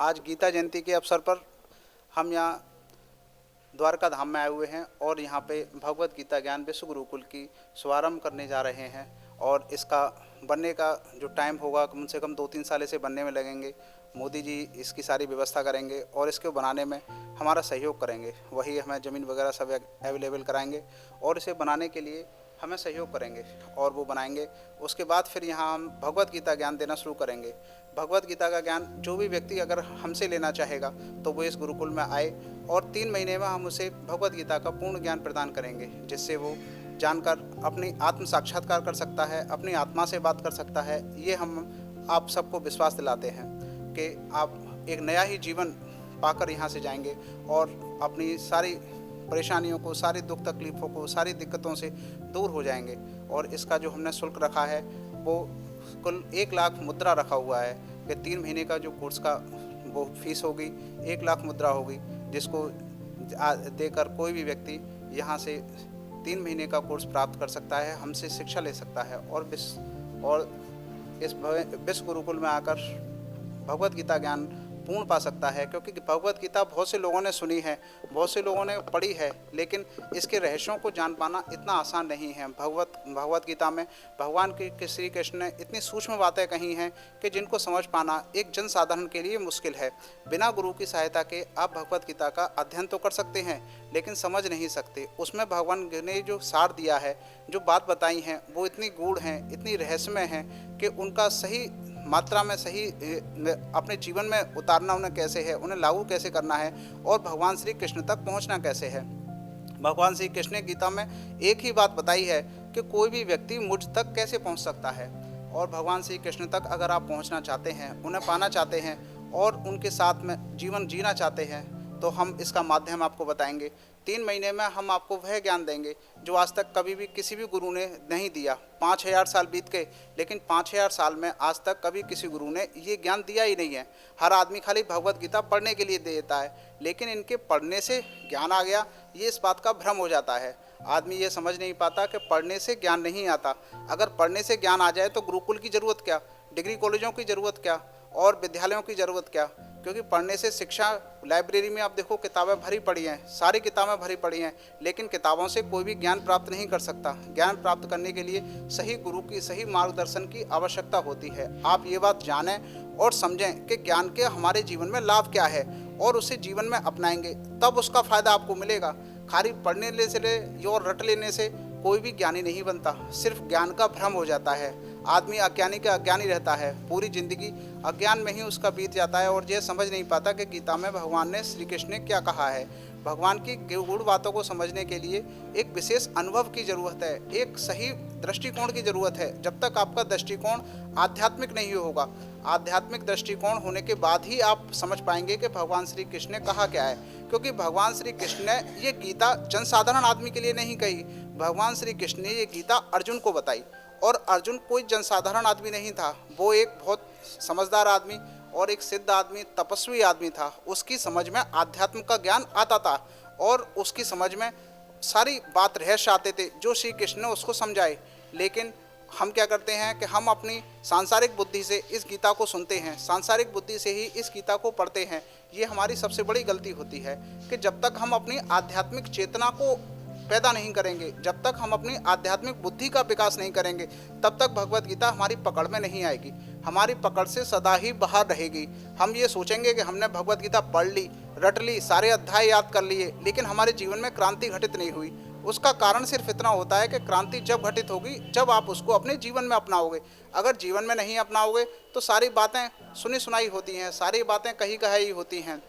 आज गीता जयंती के अवसर पर हम यहाँ द्वारका धाम में आए हुए हैं और यहाँ पे भगवत गीता ज्ञान विश्व गुरुकुल की शुभारंभ करने जा रहे हैं। और इसका बनने का जो टाइम होगा कम से कम 2-3 साल इसे बनने में लगेंगे। मोदी जी इसकी सारी व्यवस्था करेंगे और इसको बनाने में हमारा सहयोग करेंगे। वही हमें ज़मीन वगैरह सब अवेलेबल कराएंगे और इसे बनाने के लिए हमें सहयोग करेंगे और वो बनाएंगे। उसके बाद फिर यहाँ हम भगवत गीता ज्ञान देना शुरू करेंगे। भगवत गीता का ज्ञान जो भी व्यक्ति अगर हमसे लेना चाहेगा तो वो इस गुरुकुल में आए और 3 महीने में हम उसे भगवत गीता का पूर्ण ज्ञान प्रदान करेंगे, जिससे वो जानकर अपनी आत्म साक्षात्कार कर सकता है, अपनी आत्मा से बात कर सकता है। ये हम आप सबको विश्वास दिलाते हैं कि आप एक नया ही जीवन पाकर यहाँ से जाएंगे और अपनी सारी परेशानियों को, सारी दुख तकलीफ़ों को, सारी दिक्कतों से दूर हो जाएंगे। और इसका जो हमने शुल्क रखा है वो कुल 1 लाख मुद्रा रखा हुआ है कि 3 महीने का जो कोर्स का वो फीस होगी 1 लाख मुद्रा होगी, जिसको देकर कोई भी व्यक्ति यहाँ से 3 महीने का कोर्स प्राप्त कर सकता है, हमसे शिक्षा ले सकता है और इस विश्व गुरुकुल में आकर भगवत गीता ज्ञान पूर्ण पा सकता है। क्योंकि भगवत गीता बहुत से लोगों ने सुनी है, बहुत से लोगों ने पढ़ी है, लेकिन इसके रहस्यों को जान पाना इतना आसान नहीं है। भगवत गीता में भगवान के श्री कृष्ण ने इतनी सूक्ष्म बातें कही हैं कि जिनको समझ पाना एक जन साधारण के लिए मुश्किल है। बिना गुरु की सहायता के आप भगवत गीता का अध्ययन तो कर सकते हैं लेकिन समझ नहीं सकते। उसमें भगवान ने जो सार दिया है, जो बात बताई हैं, वो इतनी गूढ़ हैं, इतनी रहस्यमय हैं कि उनका सही मात्रा में सही अपने जीवन में उतारना उन्हें कैसे है, उन्हें लागू कैसे करना है और भगवान श्री कृष्ण तक पहुंचना कैसे है। भगवान श्री कृष्ण ने गीता में एक ही बात बताई है कि कोई भी व्यक्ति मुझ तक कैसे पहुंच सकता है। और भगवान श्री कृष्ण तक अगर आप पहुंचना चाहते हैं, उन्हें पाना चाहते हैं और उनके साथ में जीवन जीना चाहते हैं तो हम इसका माध्यम आपको बताएंगे। 3 महीने में हम आपको वह ज्ञान देंगे जो आज तक कभी भी किसी भी गुरु ने नहीं दिया। 5000 साल बीत गए लेकिन 5000 साल में आज तक कभी किसी गुरु ने ये ज्ञान दिया ही नहीं है। हर आदमी खाली भगवत गीता पढ़ने के लिए देता है, लेकिन इनके पढ़ने से ज्ञान आ गया, ये इस बात का भ्रम हो जाता है। आदमी ये समझ नहीं पाता कि पढ़ने से ज्ञान नहीं आता। अगर पढ़ने से ज्ञान आ जाए तो गुरुकुल की ज़रूरत क्या, डिग्री कॉलेजों की ज़रूरत क्या और विद्यालयों की ज़रूरत क्या। क्योंकि पढ़ने से शिक्षा, लाइब्रेरी में आप देखो किताबें भरी पड़ी हैं, सारी किताबें भरी पड़ी हैं, लेकिन किताबों से कोई भी ज्ञान प्राप्त नहीं कर सकता। ज्ञान प्राप्त करने के लिए सही गुरु की, सही मार्गदर्शन की आवश्यकता होती है। आप ये बात जानें और समझें कि ज्ञान के हमारे जीवन में लाभ क्या है और उसे जीवन में अपनाएंगे तब उसका फ़ायदा आपको मिलेगा। खाली पढ़ने से और रट लेने से कोई भी ज्ञानी नहीं बनता, सिर्फ ज्ञान का भ्रम हो जाता है। आदमी अज्ञानी का अज्ञानी रहता है, पूरी ज़िंदगी अज्ञान में ही उसका बीत जाता है और यह समझ नहीं पाता कि गीता में भगवान ने, श्री कृष्ण ने क्या कहा है। भगवान की गूढ़ बातों को समझने के लिए एक विशेष अनुभव की ज़रूरत है, एक सही दृष्टिकोण की ज़रूरत है। जब तक आपका दृष्टिकोण आध्यात्मिक नहीं होगा, आध्यात्मिक दृष्टिकोण होने के बाद ही आप समझ पाएंगे कि भगवान श्री कृष्ण ने कहा क्या है। क्योंकि भगवान श्री कृष्ण ने ये गीता जनसाधारण आदमी के लिए नहीं कही, भगवान श्री कृष्ण ने ये गीता अर्जुन को बताई। और अर्जुन कोई जनसाधारण आदमी नहीं था, वो एक बहुत समझदार आदमी और एक सिद्ध आदमी, तपस्वी आदमी था। उसकी समझ में आध्यात्म का ज्ञान आता था और उसकी समझ में सारी बात रहस्य आते थे जो श्री कृष्ण ने उसको समझाए। लेकिन हम क्या करते हैं कि हम अपनी सांसारिक बुद्धि से इस गीता को सुनते हैं, सांसारिक बुद्धि से ही इस गीता को पढ़ते हैं। ये हमारी सबसे बड़ी गलती होती है कि जब तक हम अपनी आध्यात्मिक चेतना को पैदा नहीं करेंगे, जब तक हम अपनी आध्यात्मिक बुद्धि का विकास नहीं करेंगे, तब तक भगवत गीता हमारी पकड़ में नहीं आएगी, हमारी पकड़ से सदा ही बाहर रहेगी। हम ये सोचेंगे कि हमने भगवत गीता पढ़ ली, रट ली, सारे अध्याय याद कर लिए, लेकिन हमारे जीवन में क्रांति घटित नहीं हुई। उसका कारण सिर्फ इतना होता है कि क्रांति जब घटित होगी जब आप उसको अपने जीवन में अपनाओगे। अगर जीवन में नहीं अपनाओगे तो सारी बातें सुनी सुनाई होती हैं, सारी बातें कही कहाई होती हैं,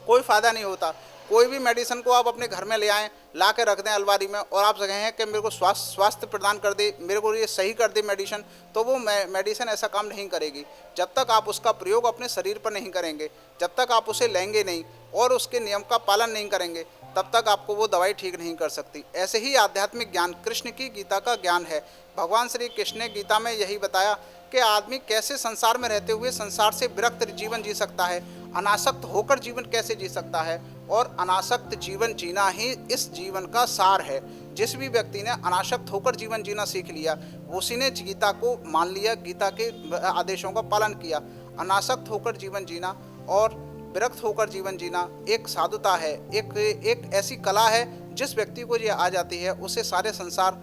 कोई फ़ायदा नहीं होता। कोई भी मेडिसिन को आप अपने घर में ले आएँ, ला के रख दें अलमारी में और आप कहें कि मेरे को स्वास्थ्य प्रदान कर दे, मेरे को ये सही कर दे मेडिसिन, तो वो मेडिसिन ऐसा काम नहीं करेगी। जब तक आप उसका प्रयोग अपने शरीर पर नहीं करेंगे, जब तक आप उसे लेंगे नहीं और उसके नियम का पालन नहीं करेंगे, तब तक आपको वो दवाई ठीक नहीं कर सकती। ऐसे ही आध्यात्मिक ज्ञान कृष्ण की गीता का ज्ञान है। भगवान श्री कृष्ण ने गीता में यही बताया कि आदमी कैसे संसार में रहते हुए संसार से विरक्त जीवन जी सकता है, अनासक्त होकर जीवन कैसे जी सकता है, और अनासक्त जीवन जीना ही इस जीवन का सार है। जिस भी व्यक्ति ने अनासक्त होकर जीवन जीना सीख लिया, उसी ने गीता को मान लिया, गीता के आदेशों का पालन किया। अनासक्त होकर जीवन जीना और विरक्त होकर जीवन जीना एक साधुता है, एक ऐसी कला है जिस व्यक्ति को ये आ जाती है उसे सारे संसार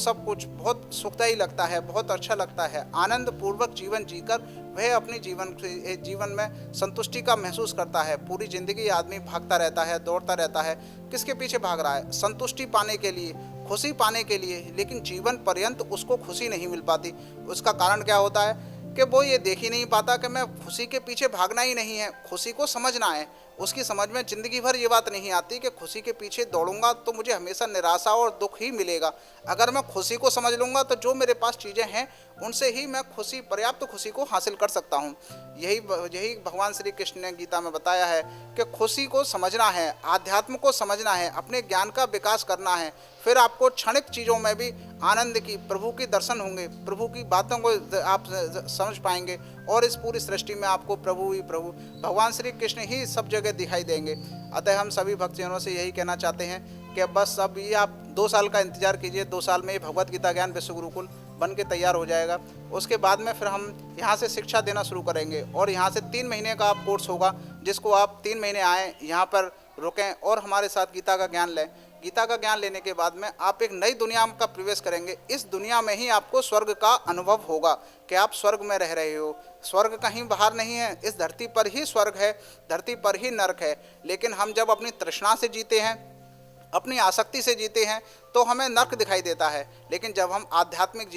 सब कुछ बहुत सुखदायी लगता है, बहुत अच्छा लगता है। आनंद पूर्वक जीवन जीकर वह अपनी जीवन में संतुष्टि का महसूस करता है। पूरी जिंदगी आदमी भागता रहता है, दौड़ता रहता है, किसके पीछे भाग रहा है? संतुष्टि पाने के लिए, खुशी पाने के लिए, लेकिन जीवन पर्यंत उसको खुशी नहीं मिल पाती। उसका कारण क्या होता है कि वो ये देख ही नहीं पाता कि मैं खुशी के पीछे भागना ही नहीं है, खुशी को समझना है। उसकी समझ में ज़िंदगी भर ये बात नहीं आती कि खुशी के पीछे दौड़ूंगा तो मुझे हमेशा निराशा और दुख ही मिलेगा। अगर मैं खुशी को समझ लूँगा तो जो मेरे पास चीज़ें हैं उनसे ही मैं पर्याप्त खुशी को हासिल कर सकता हूँ। यही भगवान श्री कृष्ण ने गीता में बताया है कि खुशी को समझना है, आध्यात्म को समझना है, अपने ज्ञान का विकास करना है। फिर आपको क्षणिक चीज़ों में भी आनंद की, प्रभु की दर्शन होंगे, प्रभु की बातों को आप समझ पाएंगे और इस पूरी सृष्टि में आपको प्रभु ही प्रभु, भगवान श्री कृष्ण ही सब जगह दिखाई देंगे। अतः हम सभी भक्तजनों से यही कहना चाहते हैं कि बस अब ये आप 2 साल का इंतजार कीजिए। 2 साल में भगवत गीता ज्ञान विश्व गुरुकुल बन के तैयार हो जाएगा। उसके बाद में फिर हम यहाँ से शिक्षा देना शुरू करेंगे और यहाँ से 3 महीने का आप कोर्स होगा, जिसको आप 3 महीने आएँ, यहाँ पर रुकें और हमारे साथ गीता का ज्ञान लें। गीता का ज्ञान लेने के बाद में आप एक नई दुनिया का प्रवेश करेंगे। इस दुनिया में ही आपको स्वर्ग का अनुभव होगा कि आप स्वर्ग में रह रहे हो। स्वर्ग कहीं बाहर नहीं है, इस धरती पर ही स्वर्ग है, धरती पर ही नरक है। लेकिन हम जब अपनी तृष्णा से जीते हैं, अपनी आसक्ति से जीते हैं, तो हमें नर्क दिखाई देता है। लेकिन जब हम आध्यात्मिक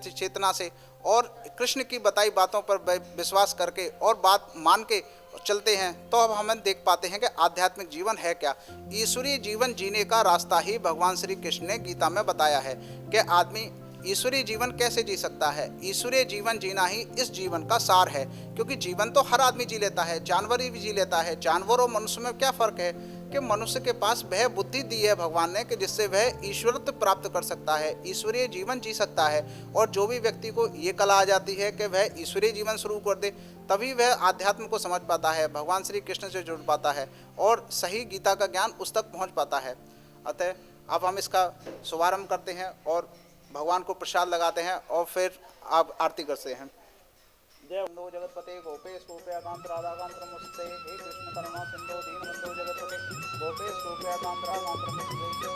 चेतना से और कृष्ण की बताई बातों पर विश्वास करके और बात मान के चलते हैं, तो अब हमें देख पाते हैं कि आध्यात्मिक जीवन है क्या। ईश्वरीय जीवन जीने का रास्ता ही भगवान श्री कृष्ण ने गीता में बताया है कि आदमी ईश्वरीय जीवन कैसे जी सकता है। ईश्वरीय जीवन जीना ही इस जीवन का सार है, क्योंकि जीवन तो हर आदमी जी लेता है, जानवर भी जी लेता है। जानवर और मनुष्य में क्या फ़र्क है कि मनुष्य के पास वह बुद्धि दी है भगवान ने कि जिससे वह ईश्वरत्व प्राप्त कर सकता है, ईश्वरीय जीवन जी सकता है। और जो भी व्यक्ति को ये कला आ जाती है कि वह ईश्वरीय जीवन शुरू कर दे, तभी वह आध्यात्म को समझ पाता है, भगवान श्री कृष्ण से जुड़ पाता है और सही गीता का ज्ञान उस तक पहुँच पाता है। अतः अब हम इसका शुभारंभ करते हैं और भगवान को प्रसाद लगाते हैं और फिर आप आरती करते हैं। जय बंधो जगतपते गोपेश गोपयाकांत राधाकांत नमस्ते। हे कृष्ण करुणा सिंधु दीनबंधो जगतपते गोपेश गोपयाकांत राधाकांत नमस्ते।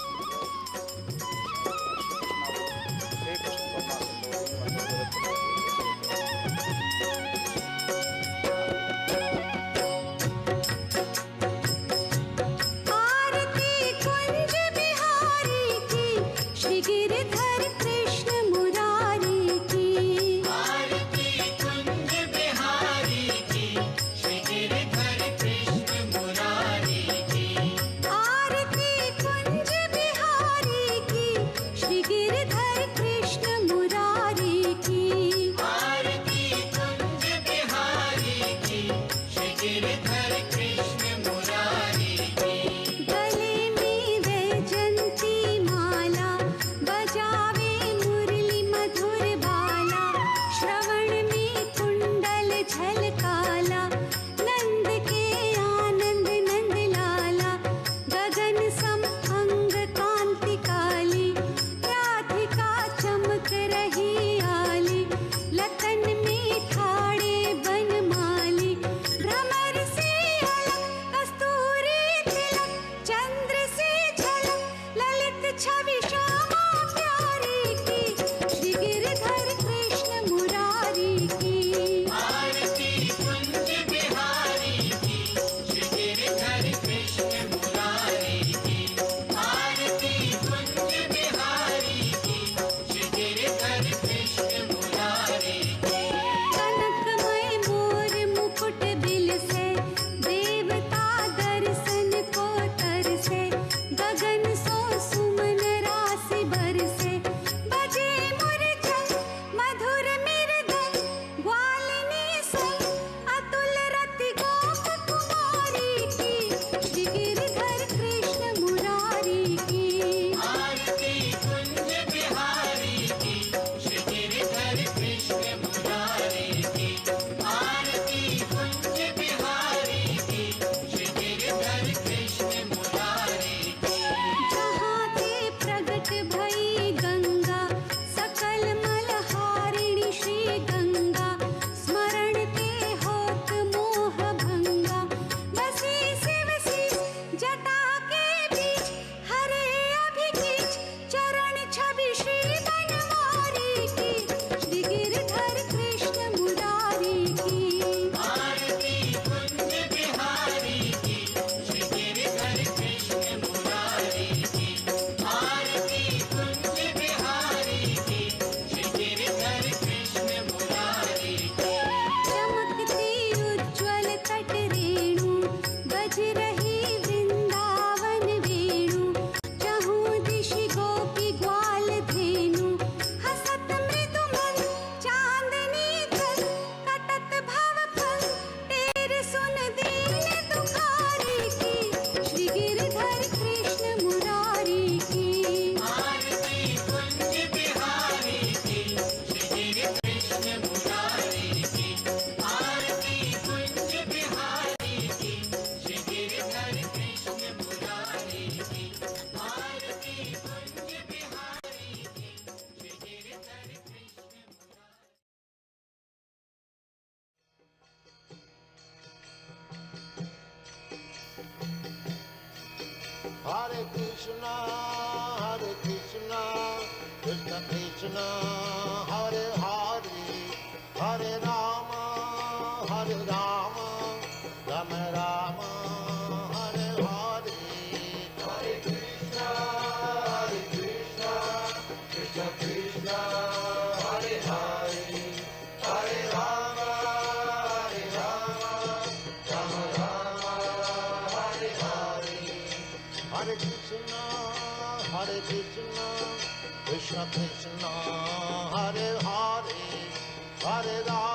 हे कृष्ण करुणा सिंधु दीनबंधो जगतपते। अंग कांति काली राधिका चमक Krishna, Krishna Krishna, Hare Hare, Hare Rama, Rama Rama, Hare Hare. Hare Krishna, Krishna Krishna, Hare Hare, Hare Rama, Rama Rama, Hare Hare. Hare Krishna, Krishna Krishna, Hare Hare, Hare Rama.